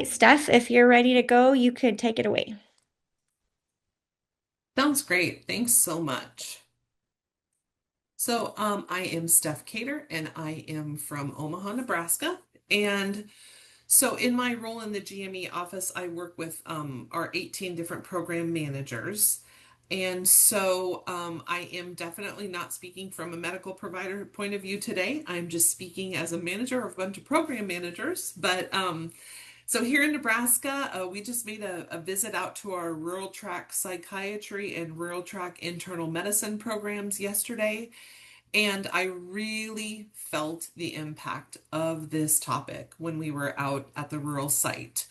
Steph, if you're ready to go, you could take it away. Sounds great. Thanks so much. I am Stef Keator and I am from Omaha, Nebraska. And in my role in the GME office, I work with our 18 different program managers. I am definitely not speaking from a medical provider point of view today. I'm just speaking as a manager of a bunch of program managers. So here in Nebraska, we just made a visit out to our rural track psychiatry and rural track internal medicine programs yesterday, and I really felt the impact of this topic when we were out at the rural site.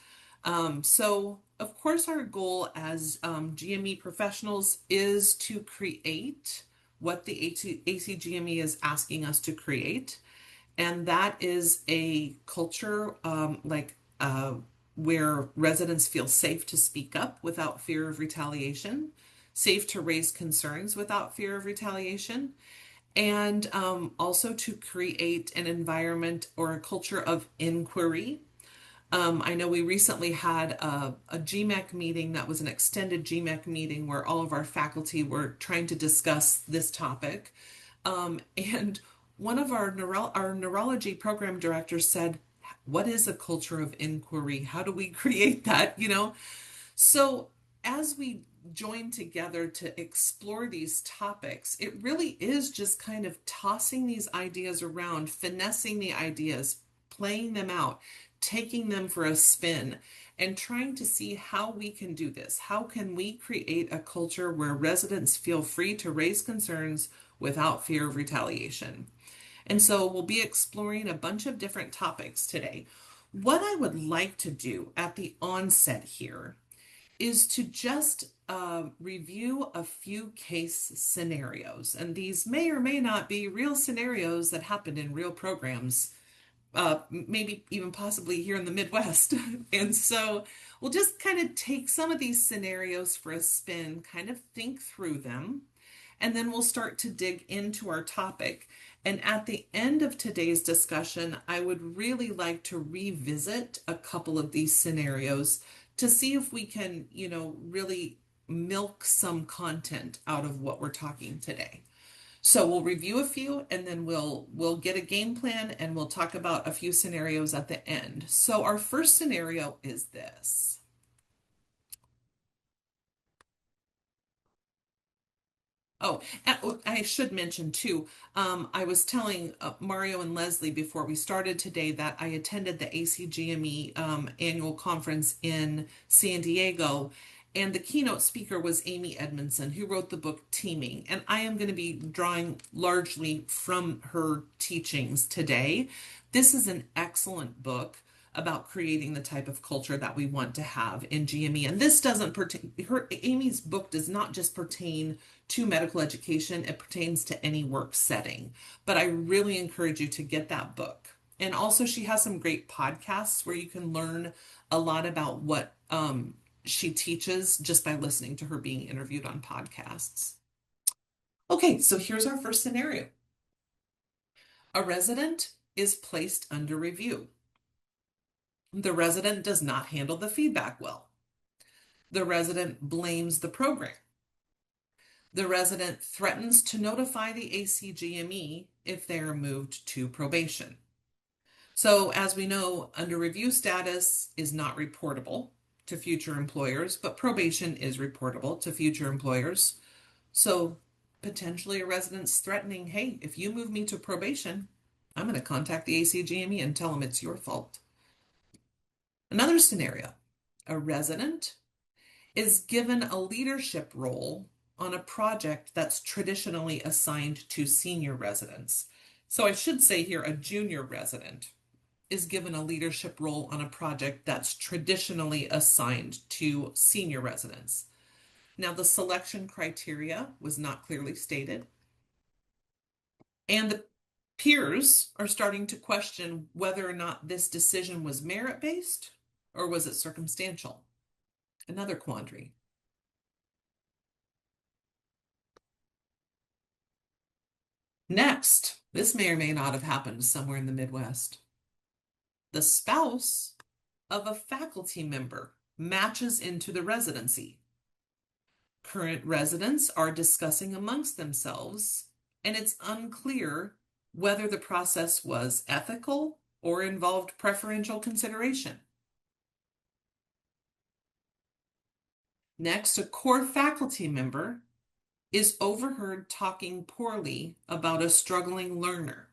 Of course, our goal as GME professionals is to create what the ACGME is asking us to create, and that is a culture where residents feel safe to speak up without fear of retaliation, safe to raise concerns without fear of retaliation, and also to create an environment or a culture of inquiry. I know we recently had a GMAC meeting that was an extended GMAC meeting where all of our faculty were trying to discuss this topic. And one of our neurology program directors said, "What is a culture of inquiry? How do we create that?" So as we join together to explore these topics, it really is just kind of tossing these ideas around, finessing the ideas, playing them out, taking them for a spin, and trying to see how we can do this. How can we create a culture where residents feel free to raise concerns without fear of retaliation? And so we'll be exploring a bunch of different topics today. What I would like to do at the onset here is to just review a few case scenarios. And these may or may not be real scenarios that happened in real programs, maybe even possibly here in the Midwest. And so we'll just kind of take some of these scenarios for a spin, kind of think through them, and then we'll start to dig into our topic. And at the end of today's discussion, I would really like to revisit a couple of these scenarios to see if we can, really milk some content out of what we're talking today. So we'll review a few and then we'll get a game plan and we'll talk about a few scenarios at the end. So our first scenario is this. Oh, I should mention too, I was telling Mario and Leslie before we started today that I attended the ACGME annual conference in San Diego, and the keynote speaker was Amy Edmondson, who wrote the book Teaming. And I am going to be drawing largely from her teachings today. This is an excellent book about creating the type of culture that we want to have in GME. And this doesn't pertain, Amy's book does not just pertain to medical education, it pertains to any work setting. But I really encourage you to get that book. And also, she has some great podcasts where you can learn a lot about what she teaches just by listening to her being interviewed on podcasts. Okay, so here's our first scenario. A resident is placed under review. The resident does not handle the feedback well. The resident blames the program. The resident threatens to notify the ACGME if they are moved to probation. So, as we know, under review status is not reportable to future employers, but probation is reportable to future employers. So, potentially a resident's threatening, "Hey, if you move me to probation, I'm going to contact the ACGME and tell them it's your fault." Another scenario, a resident is given a leadership role on a project that's traditionally assigned to senior residents. So I should say here, a junior resident is given a leadership role on a project that's traditionally assigned to senior residents. Now, the selection criteria was not clearly stated, and the peers are starting to question whether or not this decision was merit-based or was it circumstantial. Another quandary. Next, this may or may not have happened somewhere in the Midwest. The spouse of a faculty member matches into the residency. Current residents are discussing amongst themselves, and it's unclear whether the process was ethical or involved preferential consideration. Next, a core faculty member is overheard talking poorly about a struggling learner.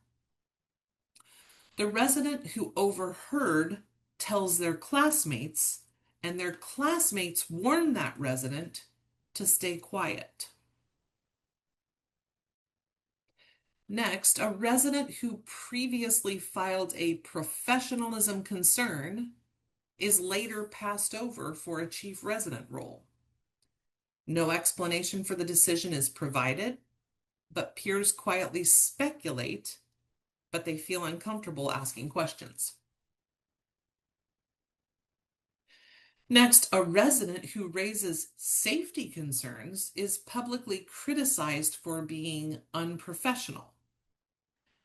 The resident who overheard tells their classmates, and their classmates warn that resident to stay quiet. Next, a resident who previously filed a professionalism concern is later passed over for a chief resident role. No explanation for the decision is provided, but peers quietly speculate, but they feel uncomfortable asking questions. Next, a resident who raises safety concerns is publicly criticized for being unprofessional.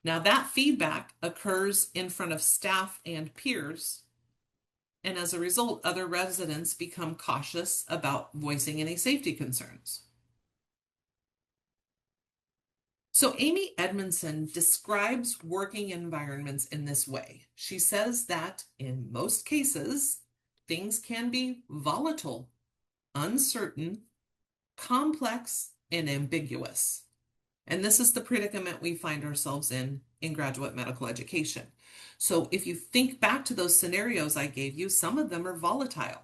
Now, that feedback occurs in front of staff and peers, and as a result, other residents become cautious about voicing any safety concerns. So Amy Edmondson describes working environments in this way. She says that in most cases, things can be volatile, uncertain, complex, and ambiguous. And this is the predicament we find ourselves in graduate medical education. So if you think back to those scenarios I gave you, some of them are volatile.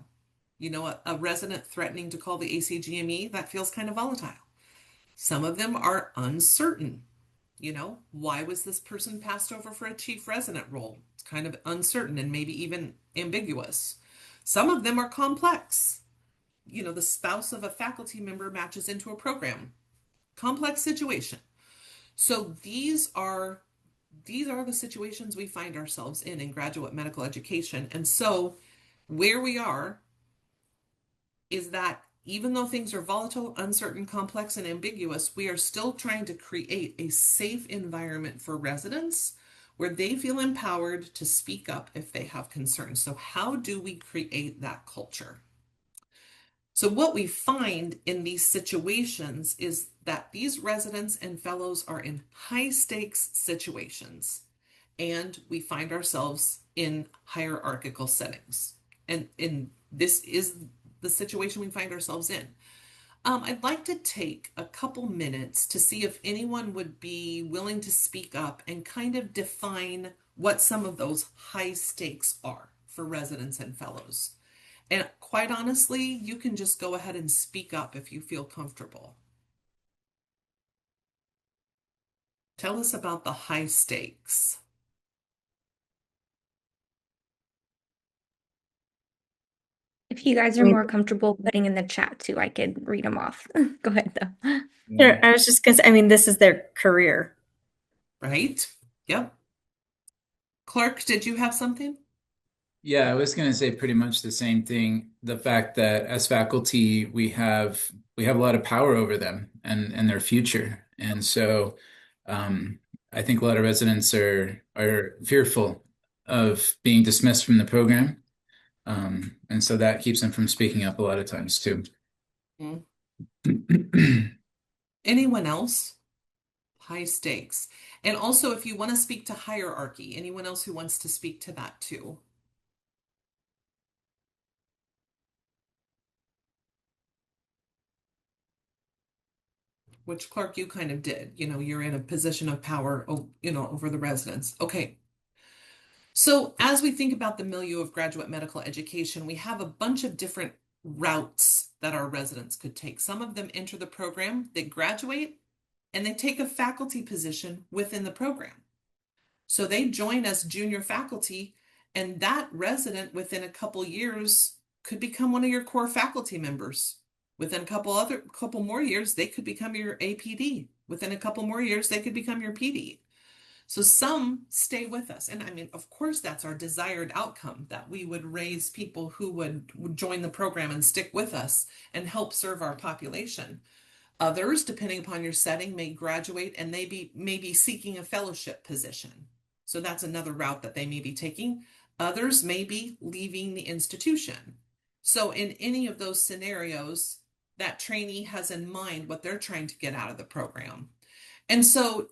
You know, a resident threatening to call the ACGME, that feels kind of volatile. Some of them are uncertain. You know, why was this person passed over for a chief resident role? It's kind of uncertain and maybe even ambiguous. Some of them are complex. You know, the spouse of a faculty member matches into a program. Complex situation. So these are the situations we find ourselves in graduate medical education. And so where we are is that even though things are volatile, uncertain, complex, and ambiguous, we are still trying to create a safe environment for residents where they feel empowered to speak up if they have concerns. So how do we create that culture? So what we find in these situations is that these residents and fellows are in high stakes situations, and we find ourselves in hierarchical settings. And this is the situation we find ourselves in. I'd like to take a couple minutes to see if anyone would be willing to speak up and kind of define what some of those high stakes are for residents and fellows. And quite honestly, you can just go ahead and speak up if you feel comfortable. Tell us about the high stakes. If you guys I are mean, more comfortable putting in the chat too, I could read them off. Go ahead though. sure, I was just gonna say, I mean, this is their career. Right? Yep. Clark, did you have something? Yeah, I was going to say pretty much the same thing. The fact that as faculty, we have a lot of power over them and their future. And so I think a lot of residents are fearful of being dismissed from the program. And so that keeps them from speaking up a lot of times too. Anyone else? High stakes. And also, if you want to speak to hierarchy, anyone else who wants to speak to that too? Which, Clark, you kind of did. You know, you're in a position of power, you know, over the residents. Okay. So as we think about the milieu of graduate medical education, we have a bunch of different routes that our residents could take. Some of them enter the program, they graduate, and they take a faculty position within the program. So they join as junior faculty, and that resident within a couple years could become one of your core faculty members. Within a couple more years, they could become your APD. Within a couple more years, they could become your PD. So some stay with us. And I mean, of course, that's our desired outcome, that we would raise people who would join the program and stick with us and help serve our population. Others, depending upon your setting, may graduate and they may be seeking a fellowship position. So that's another route that they may be taking. Others may be leaving the institution. So in any of those scenarios, that trainee has in mind what they're trying to get out of the program. And so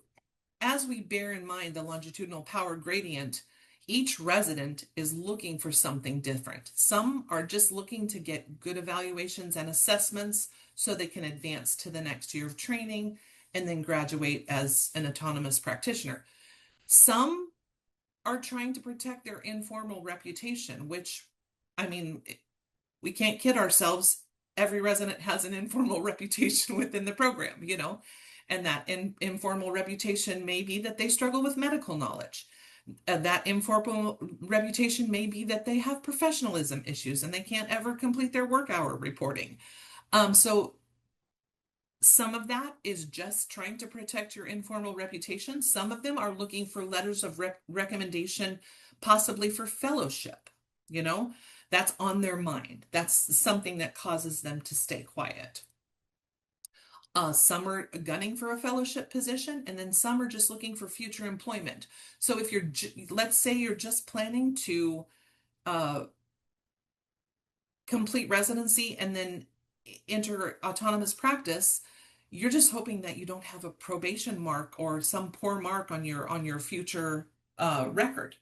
as we bear in mind the longitudinal power gradient, each resident is looking for something different. Some are just looking to get good evaluations and assessments so they can advance to the next year of training and then graduate as an autonomous practitioner. Some are trying to protect their informal reputation, which, I mean, we can't kid ourselves. Every resident has an informal reputation within the program, you know, and that informal reputation may be that they struggle with medical knowledge. That informal reputation may be that they have professionalism issues and they can't ever complete their work hour reporting. So some of that is just trying to protect your informal reputation. Some of them are looking for letters of recommendation, possibly for fellowship. You know, that's on their mind. That's something that causes them to stay quiet. Some are gunning for a fellowship position, and then some are just looking for future employment. So if you're, let's say you're just planning to complete residency and then enter autonomous practice, you're just hoping that you don't have a probation mark or some poor mark on your future record.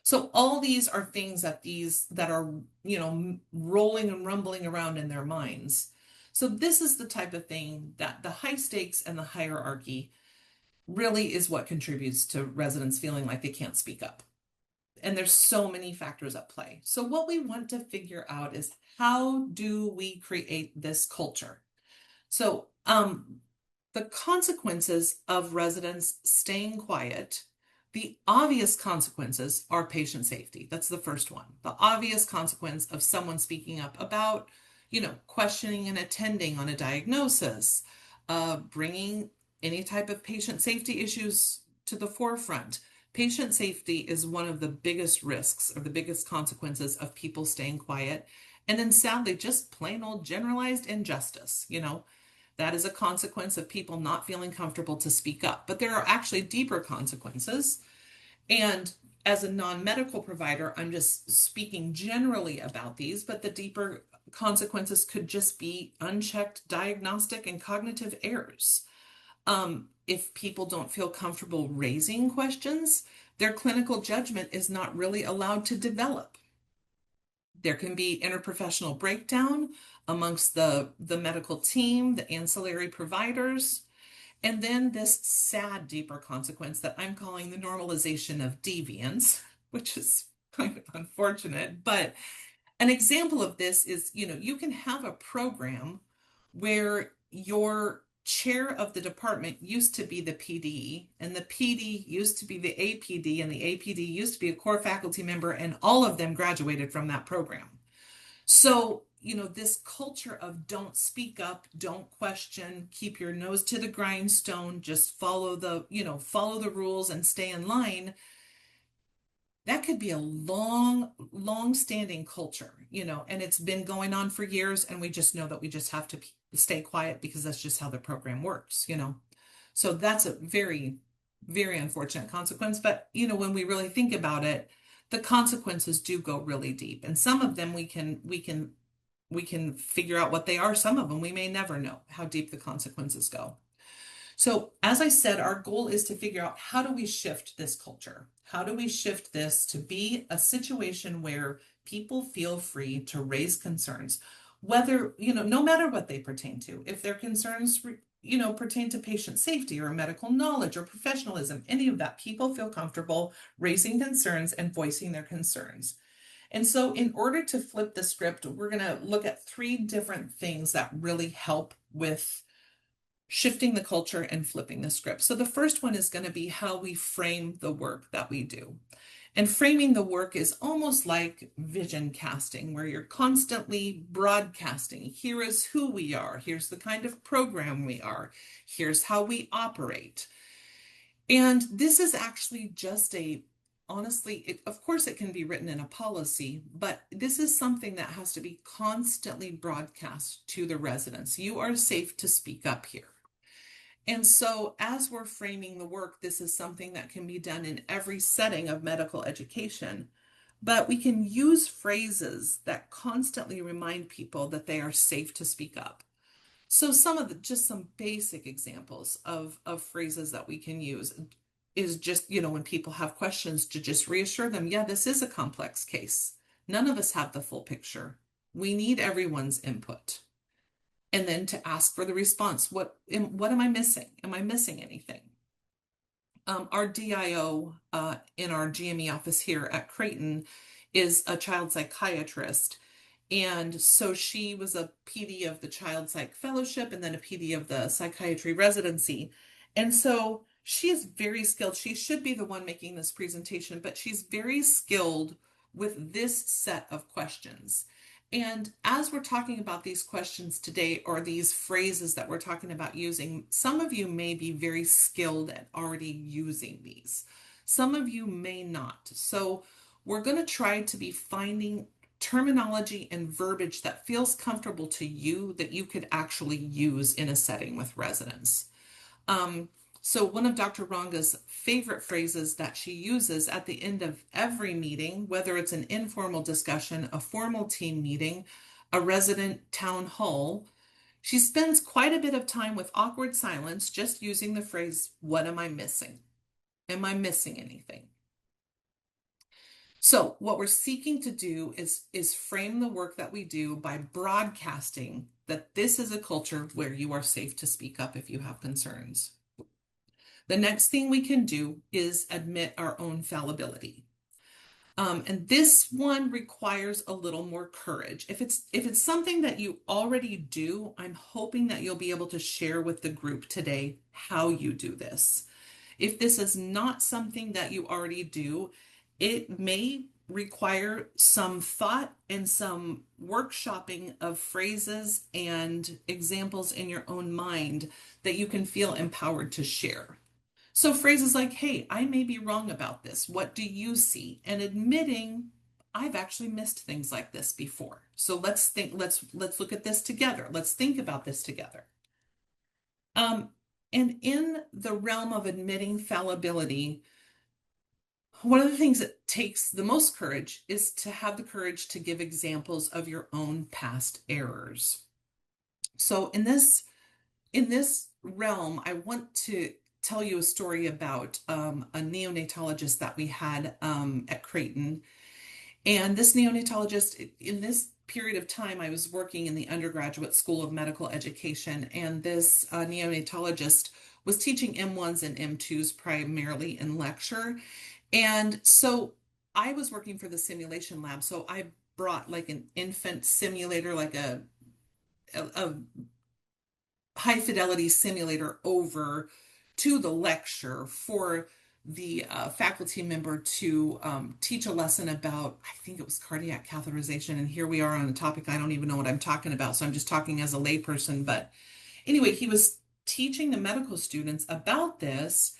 So all these are things that are, you know, rolling and rumbling around in their minds. So this is the type of thing that the high stakes and the hierarchy really is what contributes to residents feeling like they can't speak up. And there's so many factors at play. So what we want to figure out is, how do we create this culture? So the consequences of residents staying quiet, the obvious consequences are patient safety. That's the first one. The obvious consequence of someone speaking up about, you know, questioning and attending on a diagnosis, bringing any type of patient safety issues to the forefront. Patient safety is one of the biggest risks or the biggest consequences of people staying quiet. And then sadly, just plain old generalized injustice, you know, that is a consequence of people not feeling comfortable to speak up. But there are actually deeper consequences. And as a non-medical provider, I'm just speaking generally about these, but the deeper consequences could just be unchecked diagnostic and cognitive errors. If people don't feel comfortable raising questions, their clinical judgment is not really allowed to develop. There can be interprofessional breakdown amongst the medical team, the ancillary providers, and then this sad, deeper consequence that I'm calling the normalization of deviance, which is kind of unfortunate. But an example of this is, you know, you can have a program where your chair of the department used to be the PD, and the PD used to be the APD, and the APD used to be a core faculty member, and all of them graduated from that program. So, you know, this culture of don't speak up, don't question, keep your nose to the grindstone, just follow the, you know, follow the rules and stay in line. That could be a long-standing culture, you know, and it's been going on for years, and we just know that we just have to stay quiet because that's just how the program works, you know. So that's a very, very unfortunate consequence. But, you know, when we really think about it, the consequences do go really deep. And some of them we can figure out what they are. Some of them we may never know how deep the consequences go. So as I said, our goal is to figure out, how do we shift this culture? How do we shift this to be a situation where people feel free to raise concerns, whether, you know, no matter what they pertain to. If their concerns, you know, pertain to patient safety or medical knowledge or professionalism, any of that, people feel comfortable raising concerns and voicing their concerns. And so in order to flip the script, we're going to look at 3 different things that really help with shifting the culture and flipping the script. So the first one is going to be how we frame the work that we do. And framing the work is almost like vision casting, where you're constantly broadcasting. Here is who we are. Here's the kind of program we are. Here's how we operate. And this is actually just honestly, of course it can be written in a policy, but this is something that has to be constantly broadcast to the residents. You are safe to speak up here. And so as we're framing the work, this is something that can be done in every setting of medical education. but we can use phrases that constantly remind people that they are safe to speak up. So just some basic examples of phrases that we can use is just, when people have questions, to just reassure them, yeah, this is a complex case. None of us have the full picture. We need everyone's input. And then to ask for the response. What am I missing? Am I missing anything? Our DIO in our GME office here at Creighton is a child psychiatrist. And so she was a PD of the Child Psych Fellowship and then a PD of the psychiatry residency. And so she is very skilled. She should be the one making this presentation, but she's very skilled with this set of questions. And as we're talking about these questions today, or these phrases that we're talking about using, some of you may be very skilled at already using these. Some of you may not. So we're going to try to be finding terminology and verbiage that feels comfortable to you that you could actually use in a setting with residents. So one of Dr. Ranga's favorite phrases that she uses at the end of every meeting, whether it's an informal discussion, a formal team meeting, a resident town hall, she spends quite a bit of time with awkward silence just using the phrase, what am I missing? Am I missing anything? So what we're seeking to do is frame the work that we do by broadcasting that this is a culture where you are safe to speak up if you have concerns. The next thing we can do is admit our own fallibility. And this one requires a little more courage. If it's something that you already do, I'm hoping that you'll be able to share with the group today how you do this. If this is not something that you already do, it may require some thought and some workshopping of phrases and examples in your own mind that you can feel empowered to share. So phrases like, hey, I may be wrong about this. What do you see? And admitting, I've actually missed things like this before. So let's look at this together. Let's think about this together. And in the realm of admitting fallibility, one of the things that takes the most courage is to have the courage to give examples of your own past errors. So in this realm, I want to tell you a story about a neonatologist that we had at Creighton. And this neonatologist, in this period of time, I was working in the undergraduate school of medical education, and this neonatologist was teaching M1s and M2s primarily in lecture. And so I was working for the simulation lab. So I brought like an infant simulator, like a high fidelity simulator over to the lecture for the faculty member to teach a lesson about, I think it was cardiac catheterization. And here we are on a topic I don't even know what I'm talking about. So I'm just talking as a layperson. But anyway, he was teaching the medical students about this.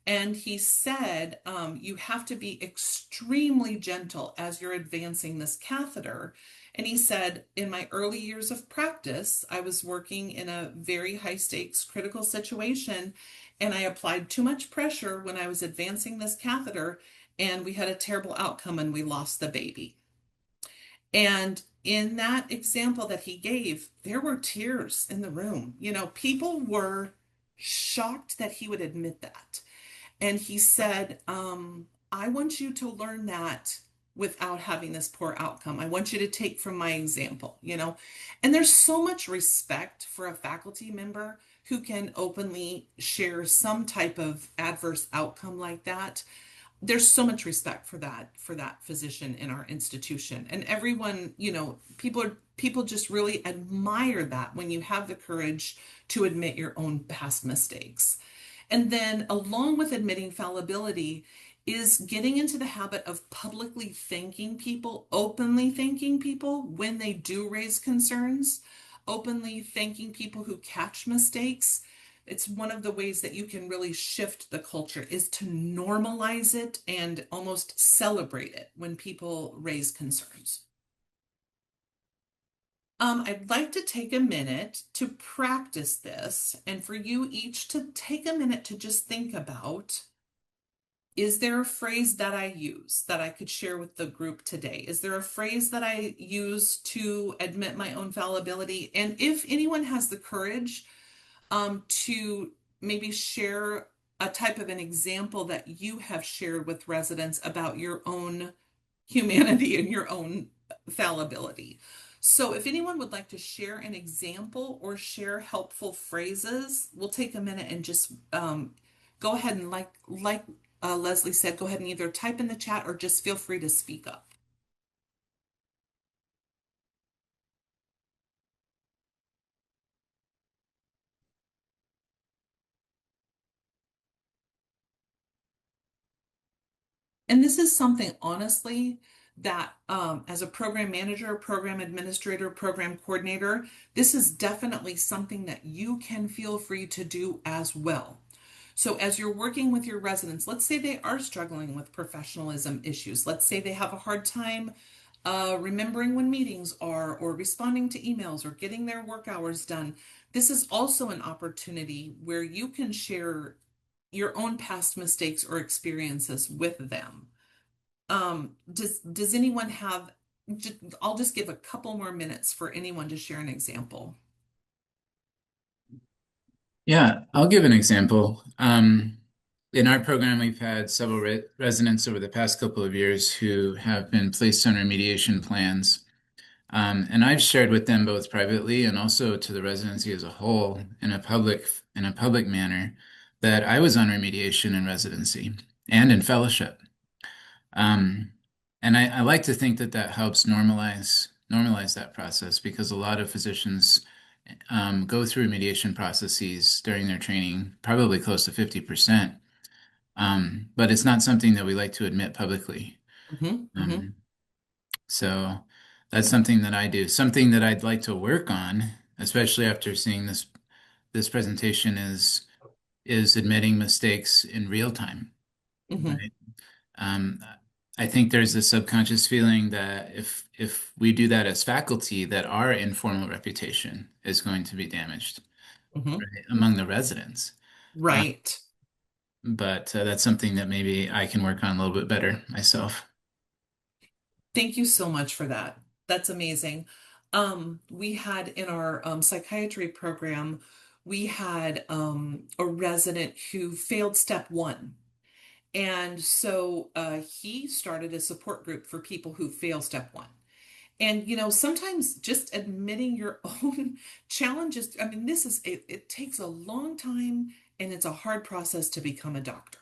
And he said, you have to be extremely gentle as you're advancing this catheter. And he said, in my early years of practice, I was working in a very high stakes critical situation, and I applied too much pressure when I was advancing this catheter, and we had a terrible outcome and we lost the baby. And in that example that he gave, there were tears in the room. People were shocked that he would admit that. And he said, I want you to learn that without having this poor outcome. I want you to take from my example, and there's so much respect for a faculty member who can openly share some type of adverse outcome like that. There's so much respect for that physician in our institution. And everyone, people just really admire that when you have the courage to admit your own past mistakes. And then along with admitting fallibility is getting into the habit of publicly thanking people, openly thanking people when they do raise concerns, openly thanking people who catch mistakes. It's one of the ways that you can really shift the culture, is to normalize it and almost celebrate it when people raise concerns. I'd like to take a minute to practice this, and for you each to take a minute to just think about Is there a phrase that I use that I could share with the group today? Is there a phrase that I use to admit my own fallibility? And if anyone has the courage to maybe share a type of an example that you have shared with residents about your own humanity and your own fallibility. So if anyone would like to share an example or share helpful phrases, we'll take a minute and just go ahead and like Leslie said, go ahead and either type in the chat or just feel free to speak up. And this is something, honestly, that as a program manager, program administrator, program coordinator, this is definitely something that you can feel free to do as well. So as you're working with your residents, let's say they are struggling with professionalism issues. Let's say they have a hard time remembering when meetings are, or responding to emails, or getting their work hours done. This is also an opportunity where you can share your own past mistakes or experiences with them. Does anyone have, I'll just give a couple more minutes for anyone to share an example. Yeah, I'll give an example. In our program, we've had several residents over the past couple of years who have been placed on remediation plans. And I've shared with them both privately and also to the residency as a whole in a public manner that I was on remediation in residency and in fellowship. Um, and I like to think that that helps normalize that process because a lot of physicians go through remediation processes during their training, probably close to 50%. But it's not something that we like to admit publicly. So that's something that I do. Something that I'd like to work on, especially after seeing this presentation is admitting mistakes in real time, right? Um, I think there's a subconscious feeling that if we do that as faculty, that our informal reputation is going to be damaged, right, among the residents. Right. But that's something that maybe I can work on a little bit better myself. Thank you so much for that. That's amazing. We had in our psychiatry program, we had a resident who failed step one. And so he started a support group for people who fail step one. And, sometimes just admitting your own challenges, I mean, it takes a long time and it's a hard process to become a doctor.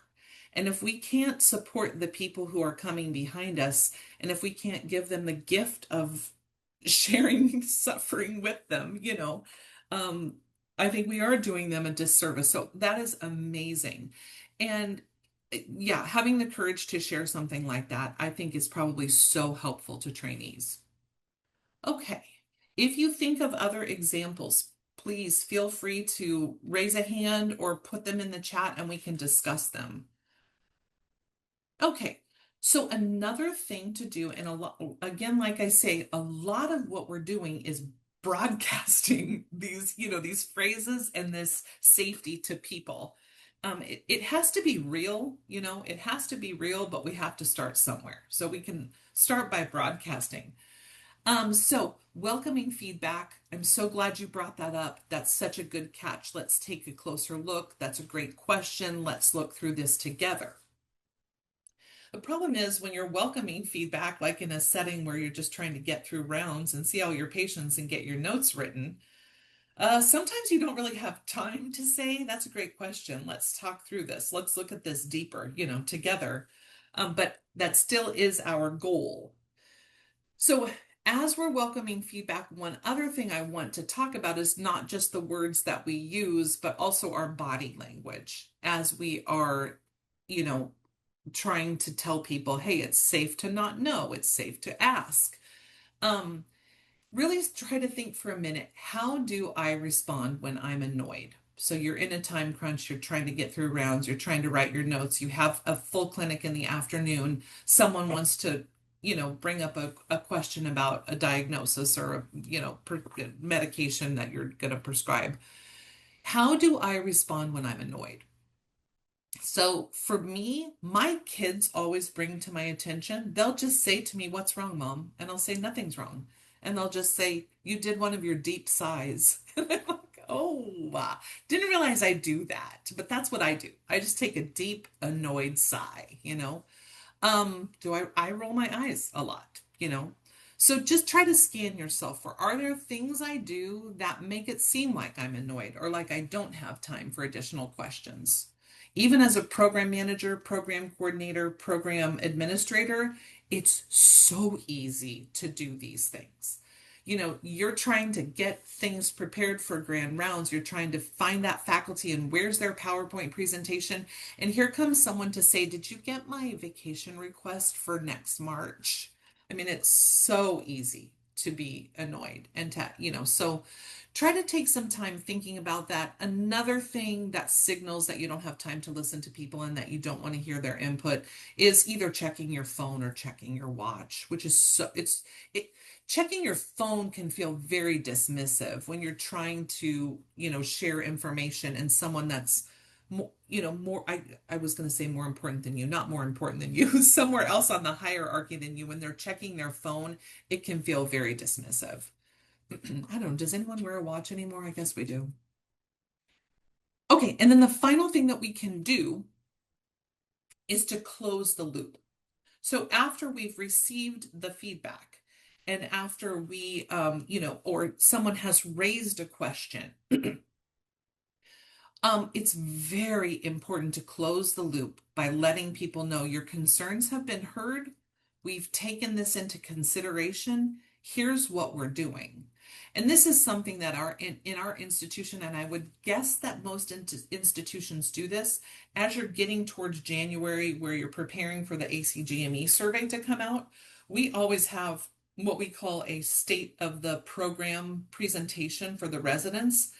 And if we can't support the people who are coming behind us, and if we can't give them the gift of sharing suffering with them, um, I think we are doing them a disservice. So that is amazing. And yeah, having the courage to share something like that, I think is probably so helpful to trainees. Okay. If you think of other examples, please feel free to raise a hand or put them in the chat and we can discuss them. Okay. So another thing to do, and again, like I say, a lot of what we're doing is broadcasting these phrases and this safety to people. It has to be real, it has to be real, but we have to start somewhere. So we can start by broadcasting. So welcoming feedback. I'm so glad you brought that up. That's such a good catch. Let's take a closer look. That's a great question. Let's look through this together. The problem is when you're welcoming feedback, like in a setting where you're just trying to get through rounds and see all your patients and get your notes written, sometimes you don't really have time to say, that's a great question. Let's talk through this. Let's look at this deeper, together. But that still is our goal. So as we're welcoming feedback, one other thing I want to talk about is not just the words that we use, but also our body language as we are, trying to tell people, hey, it's safe to not know, it's safe to ask. Really try to think for a minute, how do I respond when I'm annoyed? So you're in a time crunch, you're trying to get through rounds, you're trying to write your notes, you have a full clinic in the afternoon, someone wants to bring up a question about a diagnosis or medication that you're going to prescribe. How do I respond when I'm annoyed? So for me, my kids always bring to my attention, they'll just say to me, "What's wrong, Mom?" And I'll say, "Nothing's wrong." And they'll just say, "You did one of your deep sighs." And I'm like, "Oh, wow. Didn't realize I do that." But that's what I do. I just take a deep, annoyed sigh, you know? Do I roll my eyes a lot, you know? So just try to scan yourself for, are there things I do that make it seem like I'm annoyed or like I don't have time for additional questions? Even as a program manager, program coordinator, program administrator, it's so easy to do these things. You know, you're trying to get things prepared for grand rounds. You're trying to find that faculty and where's their PowerPoint presentation. And here comes someone to say, "Did you get my vacation request for next March?" I mean, it's so easy to be annoyed and to, you know, so try to take some time thinking about that. Another thing that signals that you don't have time to listen to people and that you don't want to hear their input is either checking your phone or checking your watch, which is so, it, checking your phone can feel very dismissive when you're trying to, you know, share information and someone that's more, you know, more, I was going to say more important than you, not more important than you, somewhere else on the hierarchy than you, when they're checking their phone, it can feel very dismissive. I don't know, does anyone wear a watch anymore? I guess we do. Okay, and then the final thing that we can do is to close the loop. So after we've received the feedback and after we, you know, or someone has raised a question, it's very important to close the loop by letting people know your concerns have been heard. We've taken this into consideration. Here's what we're doing. And this is something that in our institution, and I would guess that most institutions do this, as you're getting towards January, where you're preparing for the ACGME survey to come out, we always have what we call a state of the program presentation for the residents.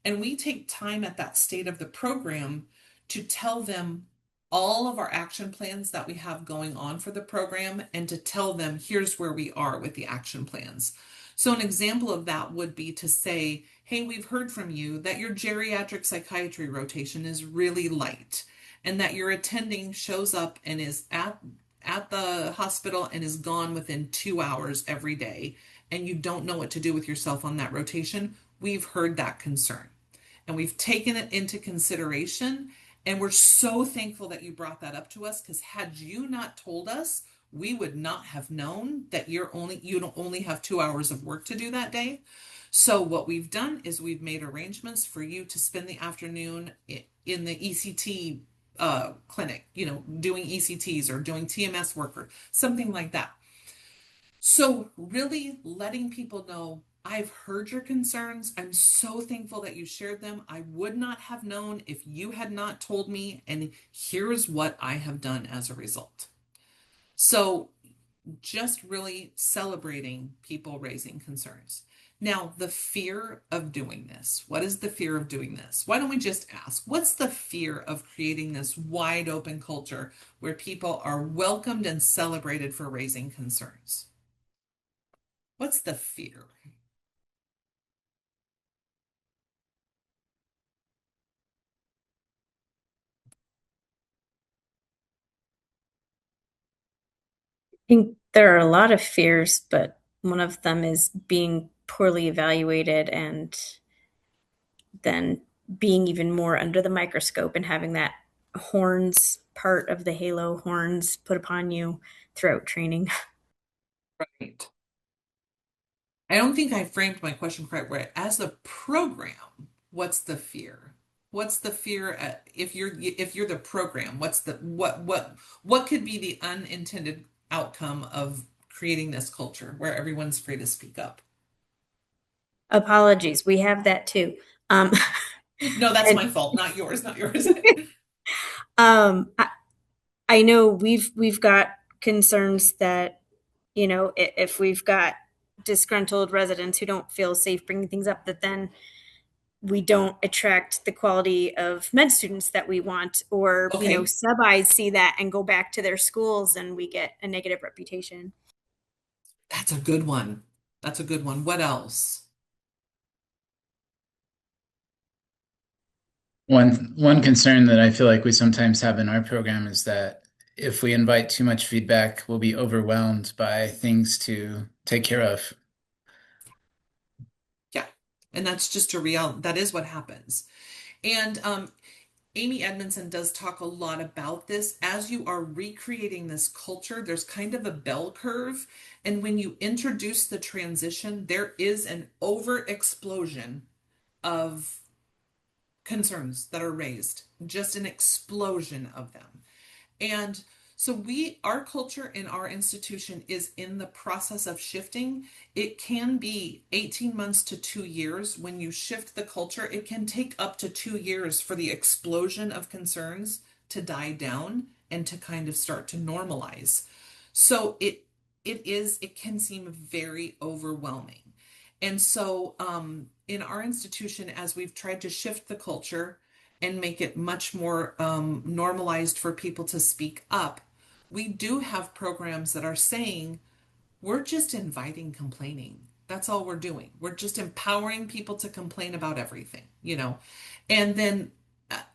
And we take time at that state of the program to tell them all of our action plans that we have going on for the program and to tell them, here's where we are with the action plans. So an example of that would be to say, "Hey, we've heard from you that your geriatric psychiatry rotation is really light and that your attending shows up and is at the hospital and is gone within 2 hours every day, and you don't know what to do with yourself on that rotation. We've heard that concern and we've taken it into consideration. And we're so thankful that you brought that up to us, because had you not told us, we would not have known that you don't only have 2 hours of work to do that day. So what we've done is we've made arrangements for you to spend the afternoon in the ECT clinic, you know, doing ECTs or doing TMS work or something like that." So really letting people know, I've heard your concerns. I'm so thankful that you shared them. I would not have known if you had not told me, and here's what I have done as a result. So just really celebrating people raising concerns. Now, the fear of doing this. What is the fear of doing this? Why don't we just ask, what's the fear of creating this wide open culture where people are welcomed and celebrated for raising concerns? What's the fear? I think there are a lot of fears, but one of them is being poorly evaluated and then being even more under the microscope and having that horns part of the halo horns put upon you throughout training. Right. I don't think I framed my question quite right. As a program, what's the fear? What's the fear if you're the program? What's the what could be the unintended outcome of creating this culture where everyone's free to speak up? Apologies, we have that too. Um, No, that's my and fault, not yours, not yours. um, I know we've got concerns that, you know, if we've got disgruntled residents who don't feel safe bringing things up, that then we don't attract the quality of med students that we want, or, you know, Okay, sub-Is see that and go back to their schools and we get a negative reputation. that's a good one. That's a good one. What else? One concern that I feel like we sometimes have in our program is that if we invite too much feedback, we'll be overwhelmed by things to take care of. Yeah, and that's just a reality. That is what happens. And Amy Edmondson does talk a lot about this. As you are recreating this culture, there's kind of a bell curve. And when you introduce the transition, there is an over explosion of concerns that are raised, just an explosion of them. And so our culture in our institution is in the process of shifting. It can be 18 months to 2 years. When you shift the culture, it can take up to 2 years for the explosion of concerns to die down and to kind of start to normalize. So it can seem very overwhelming. And so in our institution, as we've tried to shift the culture and make it much more normalized for people to speak up, we do have programs that are saying we're just inviting complaining. That's all we're doing. We're just empowering people to complain about everything. And then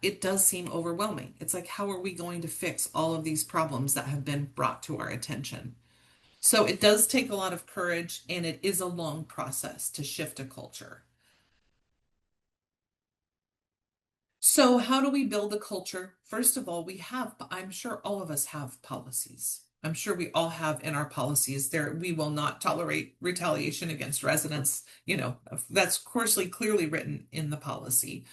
it does seem overwhelming. It's like, how are we going to fix all of these problems that have been brought to our attention? So it does take a lot of courage, and it is a long process to shift a culture. So how do we build a culture? First of all, I'm sure all of us have policies. I'm sure we all have in our policies there, we will not tolerate retaliation against residents. That's clearly written in the policy.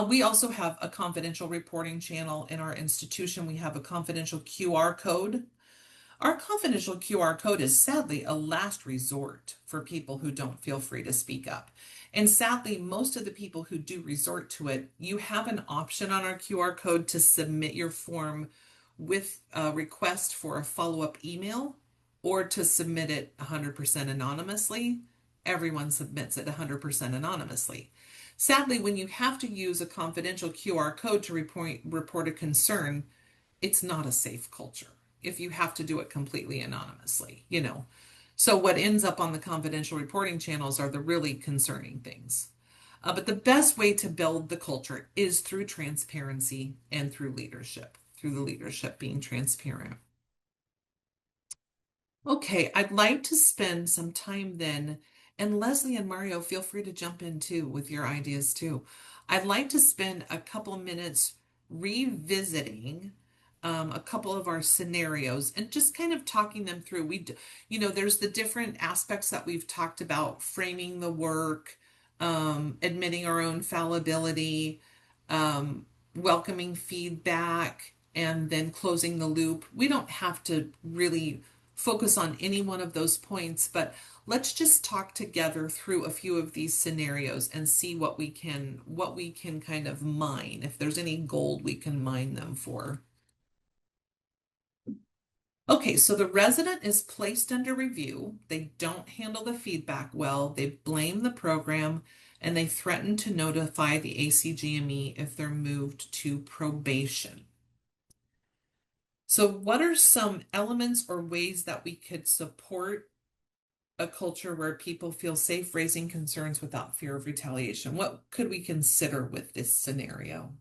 We also have a confidential reporting channel in our institution. We have a confidential QR code. Our confidential QR code is sadly a last resort for people who don't feel free to speak up. And sadly, most of the people who do resort to it, you have an option on our QR code to submit your form with a request for a follow-up email or to submit it 100% anonymously. Everyone submits it 100% anonymously. Sadly, when you have to use a confidential QR code to report a concern, it's not a safe culture if you have to do it completely anonymously. So what ends up on the confidential reporting channels are the really concerning things. But the best way to build the culture is through transparency and through the leadership being transparent. Okay, I'd like to spend some time then, and Leslie and Mario, feel free to jump in too with your ideas too. I'd like to spend a couple minutes revisiting a couple of our scenarios and just kind of talking them through. There's the different aspects that we've talked about: framing the work, admitting our own fallibility, welcoming feedback, and then closing the loop. We don't have to really focus on any one of those points, but let's just talk together through a few of these scenarios and see what we can kind of mine, if there's any gold we can mine them for. Okay, so the resident is placed under review. They don't handle the feedback well. They blame the program, and they threaten to notify the ACGME if they're moved to probation. So what are some elements or ways that we could support a culture where people feel safe raising concerns without fear of retaliation? What could we consider with this scenario?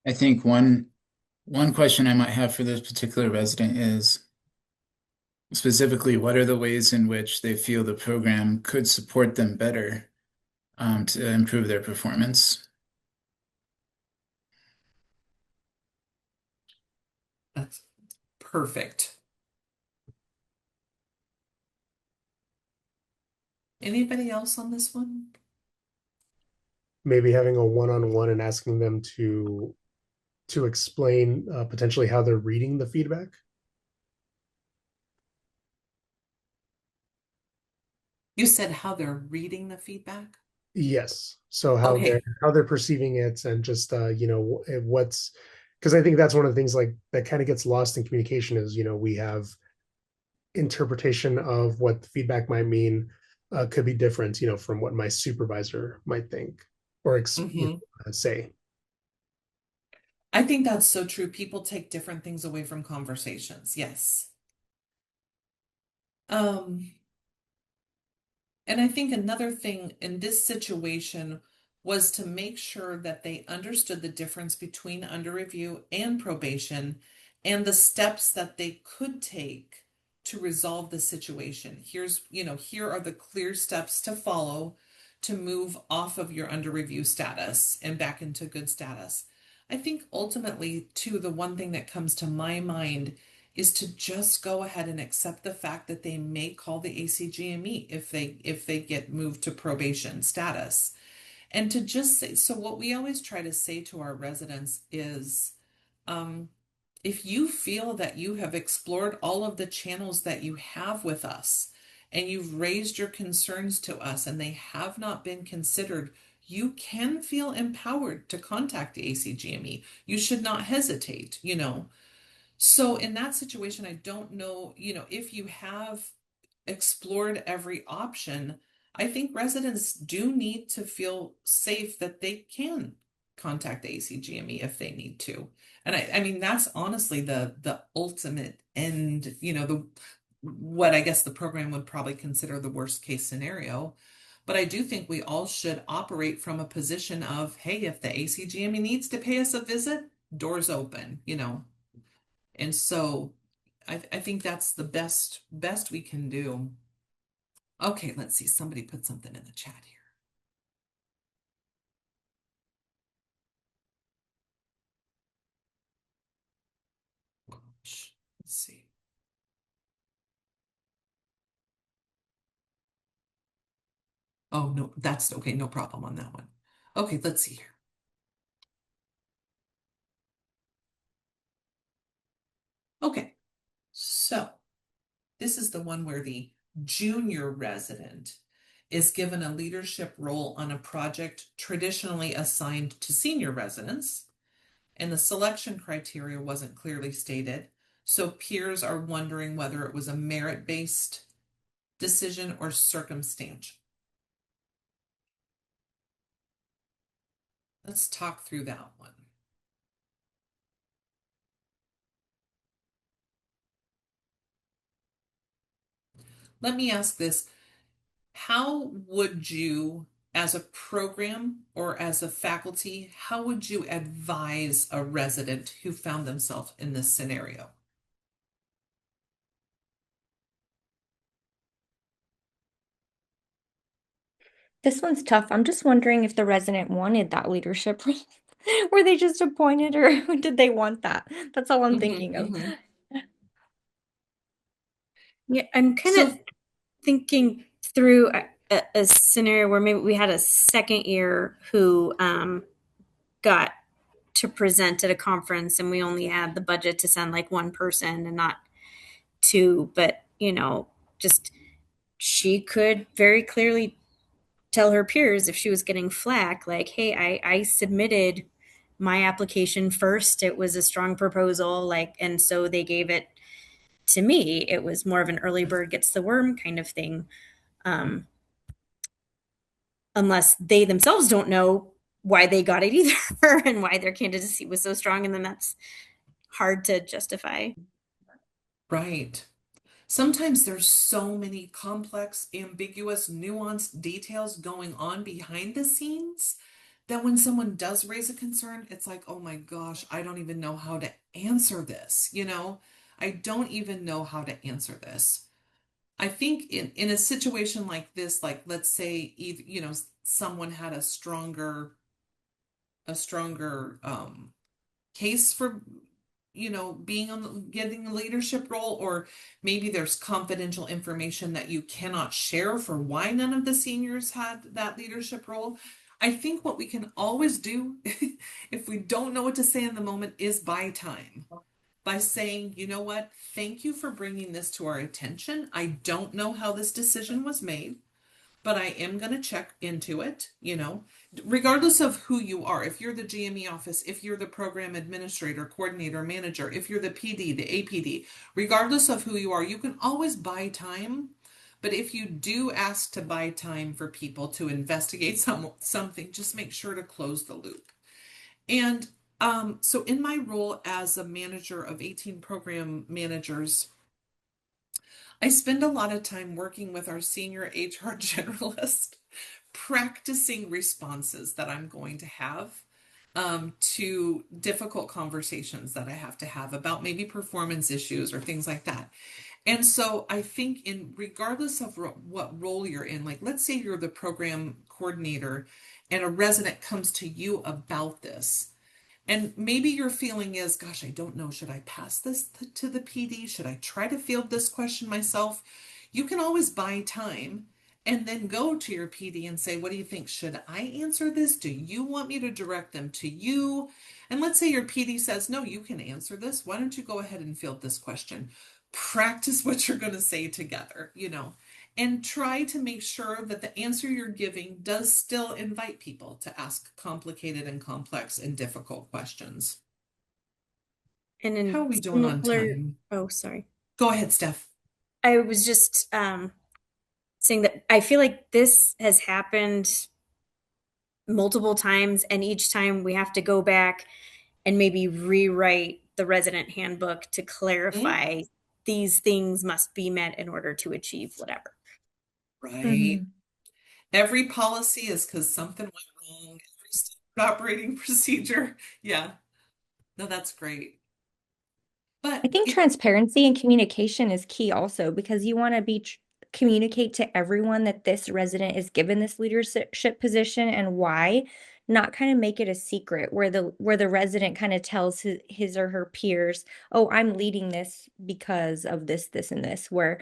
I think one question I might have for this particular resident is specifically, what are the ways in which they feel the program could support them better to improve their performance? That's perfect. Anybody else on this one? Maybe having a one-on-one and asking them to explain potentially how they're reading the feedback. You said how they're reading the feedback? Yes. So how Okay. they're perceiving it, and just what's, because I think that's one of the things like that kind of gets lost in communication is we have interpretation of what the feedback might mean, could be different, from what my supervisor might think or say. I think that's so true. People take different things away from conversations. Yes. Um, and I think another thing in this situation was to make sure that they understood the difference between under review and probation and the steps that they could take to resolve the situation. Here are the clear steps to follow to move off of your under review status and back into good status. I think ultimately, too, the one thing that comes to my mind is to just go ahead and accept the fact that they may call the ACGME if they get moved to probation status. And to just say, so what we always try to say to our residents is, if you feel that you have explored all of the channels that you have with us and you've raised your concerns to us and they have not been considered, you can feel empowered to contact the ACGME. You should not hesitate. So in that situation, I don't know, if you have explored every option, I think residents do need to feel safe that they can contact the ACGME if they need to. And I mean, that's honestly the ultimate end, what I guess the program would probably consider the worst case scenario. But I do think we all should operate from a position of, hey, if the ACGME needs to pay us a visit, doors open. And so I think that's the best we can do. Okay, let's see. Somebody put something in the chat here. Let's see. Oh, no, that's okay. No problem on that one. Okay, let's see here. Okay, so this is the one where the junior resident is given a leadership role on a project traditionally assigned to senior residents, and the selection criteria wasn't clearly stated. So peers are wondering whether it was a merit-based decision or circumstantial. Let's talk through that one. Let me ask this. How would you, as a program or as a faculty, how would you advise a resident who found themselves in this scenario? This one's tough. I'm just wondering if the resident wanted that leadership role. Were they just appointed or did they want that? That's all I'm thinking of. Yeah, I'm kind of thinking through a scenario where maybe we had a second year who got to present at a conference and we only had the budget to send like one person and not two, but just she could very clearly tell her peers if she was getting flack, like, hey, I submitted my application first. It was a strong proposal, and so they gave it to me. It was more of an early bird gets the worm kind of thing. Unless they themselves don't know why they got it either and why their candidacy was so strong. And then that's hard to justify. Right. Sometimes there's so many complex, ambiguous, nuanced details going on behind the scenes that when someone does raise a concern, it's like, oh my gosh, I don't even know how to answer this. I don't even know how to answer this. I think in a situation like this, like let's say, someone had a stronger case for getting a leadership role, or maybe there's confidential information that you cannot share for why none of the seniors had that leadership role. I think what we can always do if we don't know what to say in the moment is buy time by saying, you know what, thank you for bringing this to our attention. I don't know how this decision was made, but I am going to check into it, regardless of who you are. If you're the GME office, if you're the program administrator, coordinator, manager, if you're the PD, the APD, regardless of who you are, you can always buy time. But if you do ask to buy time for people to investigate something, just make sure to close the loop. And so in my role as a manager of 18 program managers, I spend a lot of time working with our senior HR generalist, practicing responses that I'm going to have to difficult conversations that I have to have about maybe performance issues or things like that. And so I think in regardless of what role you're in, like let's say you're the program coordinator and a resident comes to you about this. And maybe your feeling is, gosh, I don't know. Should I pass this to the PD? Should I try to field this question myself? You can always buy time and then go to your PD and say, what do you think? Should I answer this? Do you want me to direct them to you? And let's say your PD says, no, you can answer this. Why don't you go ahead and field this question? Practice what you're going to say together, and try to make sure that the answer you're giving does still invite people to ask complicated and complex and difficult questions. And in How are we doing on time? Oh, sorry. Go ahead, Steph. I was just saying that I feel like this has happened multiple times, and each time we have to go back and maybe rewrite the resident handbook to clarify these things must be met in order to achieve whatever. Right. Every policy is because something went wrong. Every operating procedure. Yeah. No, that's great. But I think transparency and communication is key also, because you want to communicate to everyone that this resident is given this leadership position and why, not kind of make it a secret where the resident kind of tells his or her peers, oh, I'm leading this because of this and this, where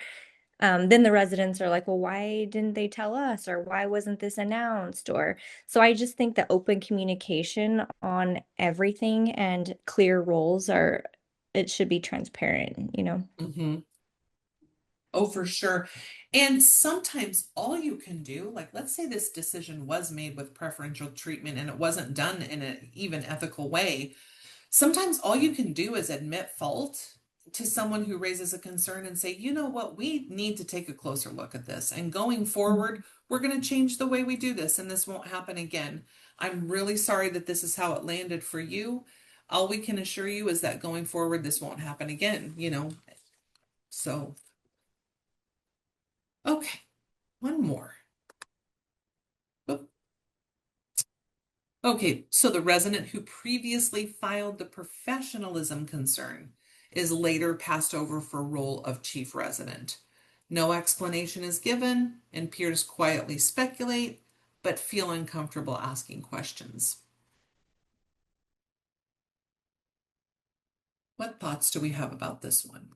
then the residents are like, well, why didn't they tell us, or why wasn't this announced? Or so I just think that open communication on everything and clear roles it should be transparent. Oh, for sure. And sometimes all you can do, like let's say this decision was made with preferential treatment and it wasn't done in an even ethical way. Sometimes all you can do is admit fault to someone who raises a concern and say, you know what, we need to take a closer look at this. And going forward, we're going to change the way we do this, and this won't happen again. I'm really sorry that this is how it landed for you. All we can assure you is that going forward, this won't happen again. So, okay, one more. Oop. Okay, so the resident who previously filed the professionalism concern is later passed over for role of chief resident. No explanation is given, and peers quietly speculate, but feel uncomfortable asking questions. What thoughts do we have about this one?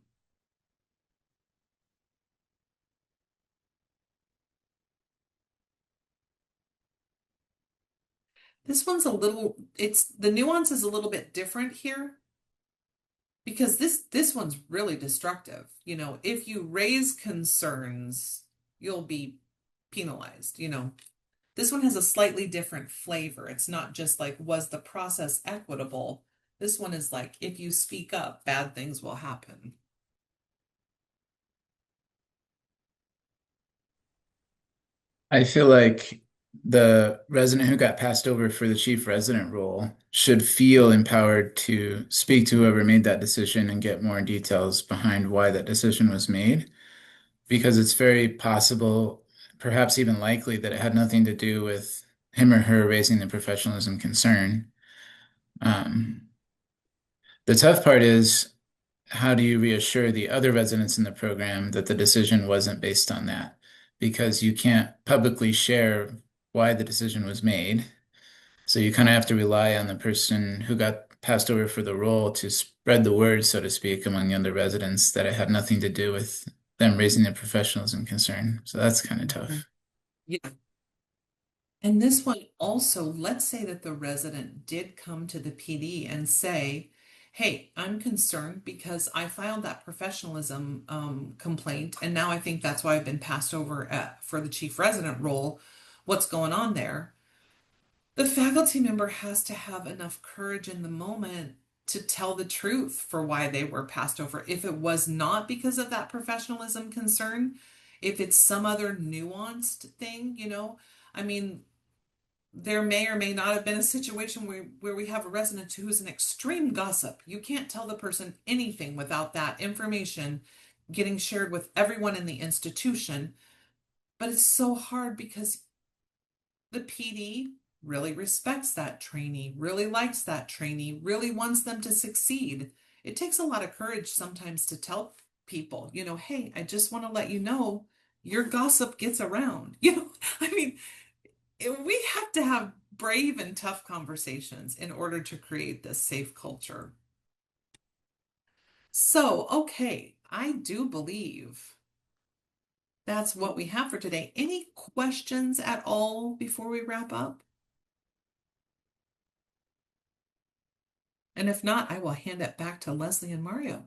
This one's the nuance is a little bit different here because this one's really destructive. If you raise concerns, you'll be penalized. This one has a slightly different flavor. It's not just like, was the process equitable? This one is like, if you speak up, bad things will happen. I feel like the resident who got passed over for the chief resident role should feel empowered to speak to whoever made that decision and get more details behind why that decision was made, because it's very possible, perhaps even likely, that it had nothing to do with him or her raising the professionalism concern. The tough part is, how do you reassure the other residents in the program that the decision wasn't based on that? Because you can't publicly share why the decision was made. So you kind of have to rely on the person who got passed over for the role to spread the word, so to speak, among the other residents that it had nothing to do with them raising their professionalism concern. So that's kind of tough. Yeah. And this one also, let's say that the resident did come to the PD and say, hey, I'm concerned because I filed that professionalism complaint, and now I think that's why I've been passed over for the chief resident role. What's going on there? The faculty member has to have enough courage in the moment to tell the truth for why they were passed over. If it was not because of that professionalism concern, If it's some other nuanced thing, I mean, there may or may not have been a situation where we have a resident who's an extreme gossip. You can't tell the person anything without that information getting shared with everyone in the institution. But it's so hard because the PD really respects that trainee, really likes that trainee, really wants them to succeed. It takes a lot of courage sometimes to tell people, hey, I just want to let you know your gossip gets around. I mean, we have to have brave and tough conversations in order to create this safe culture. So, okay, I do believe that's what we have for today. Any questions at all before we wrap up? And if not, I will hand it back to Leslie and Mario.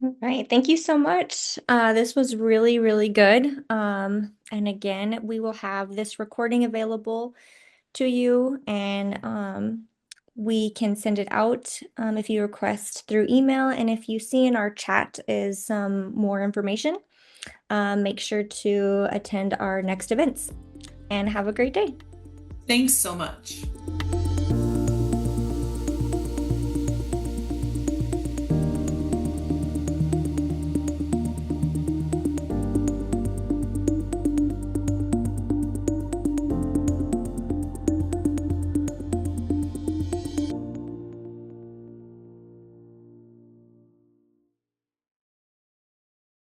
All right, thank you so much. This was really, really good. And again, we will have this recording available to you, and we can send it out if you request through email. And if you see in our chat is some more information, make sure to attend our next events, and have a great day. Thanks so much.